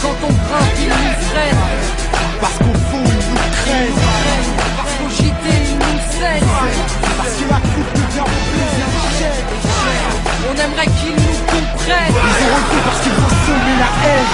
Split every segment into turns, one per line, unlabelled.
quand on grimpe, ils nous freinent.
Parce qu'au fond ils nous craignent.
Parce qu'au JT ils nous saignent.
Parce que la coupe devient mon plaisir cher.
On aimerait qu'ils nous comprennent.
Ils ont refait parce qu'ils vont semer la haine.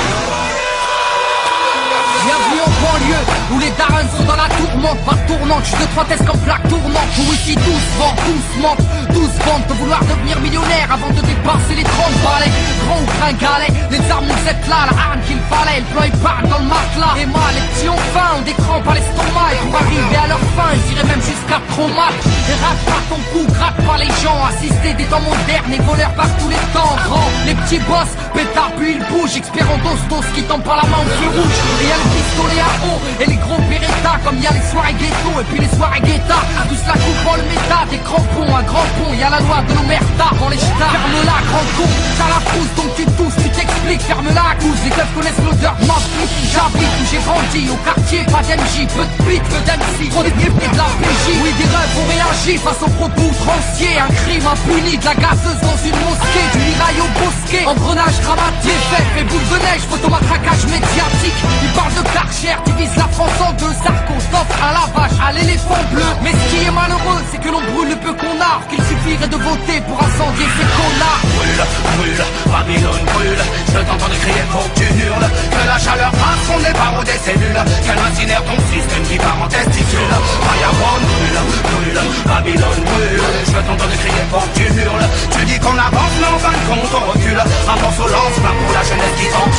Bienvenue en banlieue, où les darons sont dans la tourmente. Par tournante, je te trois tests comme plaque tournante. Où ici tous vendent, tous mentent, tous vendent. De vouloir devenir millionnaire avant de dépasser les 30 balais. Grand ou gringalet, les armes nous êtes là. La arme qu'il fallait, le plan il part dans le matelas. Et mal, les petits ont faim, ont des crampes à l'estomac. Et pour arriver à leur fin, ils iraient même jusqu'à trop mal. Et rate pas ton cou, gratte pas les gens. Assister des temps modernes et voleurs par tous les temps. Grand, les petits boss, pétard puis ils bougent. Expert en dos qui tombe par la main au feu rouge. Et y'a le pistolet à eau et les gros Beretta. Comme y'a les soirées ghetto et puis les soirées guetta. Tous la coupe en le méta, des crampons, un grand pont. Y'a la loi de l'omerta dans les stars. Ferme-la, grand con, t'as la frousse donc tu tousses, tu t'expliques. Ferme-la à cause, les keufs connaissent l'odeur de ma flûte. J'habite où j'ai grandi, au quartier, pas d'MJ. Peu de beat, peu d'MC, trop des et de la PJ. Oui, des rêves ont réagi face aux propos outranciers. Un crime impuni, de la gazeuse dans une mosquée. Du lirail au bosquet, engrenage dramatique. Fait, fait boule de neige, photomatraquage médiatique. Ils parlent de Karcher, divise la France en deux. Sarko, t'offre à la vache, à l'éléphant bleu. Mais ce qui est malheureux, c'est que l'on brûle le peu qu'on a. Qu'il suffirait de voter pour incendier ces connards.
Brûle, brûle, Babylone brûle. Je t'entends de crier faut que tu hurles. Que la chaleur passe, on n'est pas des cellules. Qu'elle incinère ton système qui part en testicule. Fireborn brûle, brûle, Babylone brûle. Je t'entends de crier faut que tu hurles. Tu dis qu'on avance, mais en fin de compte on recule. Un morceau lance-plein pour la jeunesse qui tente.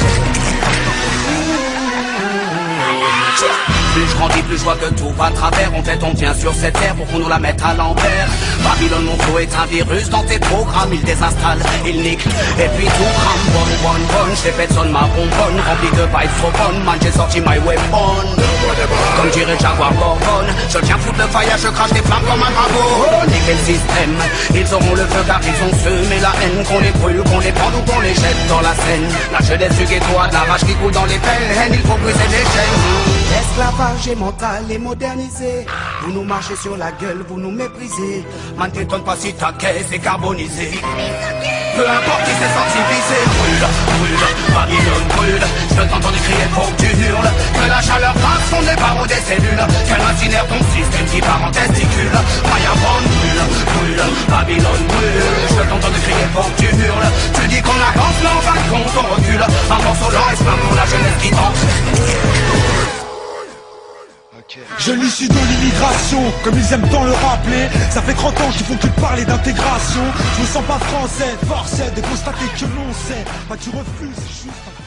Plus je grandis, plus je vois que tout va à travers. En fait on tient sur cette terre pour qu'on nous la mette à l'envers. Babylone mon flow est un virus dans tes programmes. Il désinstalle, il nique, et puis tout crame. Bonne, je répète sonne ma bonbonne. Rempli de vibes trop bonnes, man j'ai sorti my weapon. Comme dirait Jaguar Bourbon, je tiens foutre le faillage, je crache des flammes comme un dragon. Niquer le système, ils auront le feu car ils ont semé la haine. Qu'on les brûle, qu'on les prenne ou qu'on les jette dans la Seine. La jeunesse du ghetto a de la rage qui coule dans les veines. Il faut briser les chaînes. L'esclavage est mental et modernisé. Vous nous marchez sur la gueule, vous nous méprisez. Man t'étonne pas si ta caisse est carbonisée. Peu importe qui s'est senti visé. Brûle, brûle, Babylone brûle. Je t'entends crier faut que tu hurles. Que la chaleur passe, on n'est pas des cellules. Qu'elle incinère ton système qui part en testicule. Fireborn brûle, brûle, Babylone brûle. Je t'entends crier faut que tu hurles. Tu dis qu'on avance, mais en fin de compte on recule. Un morceau lent et plein pour la jeunesse qui tente.
Je l'issue de l'immigration, comme ils aiment tant le rappeler. Ça fait 30 ans qu'ils font que parler d'intégration. Je me sens pas français, force est de constater que l'on sait. Pas que tu refuses, c'est juste un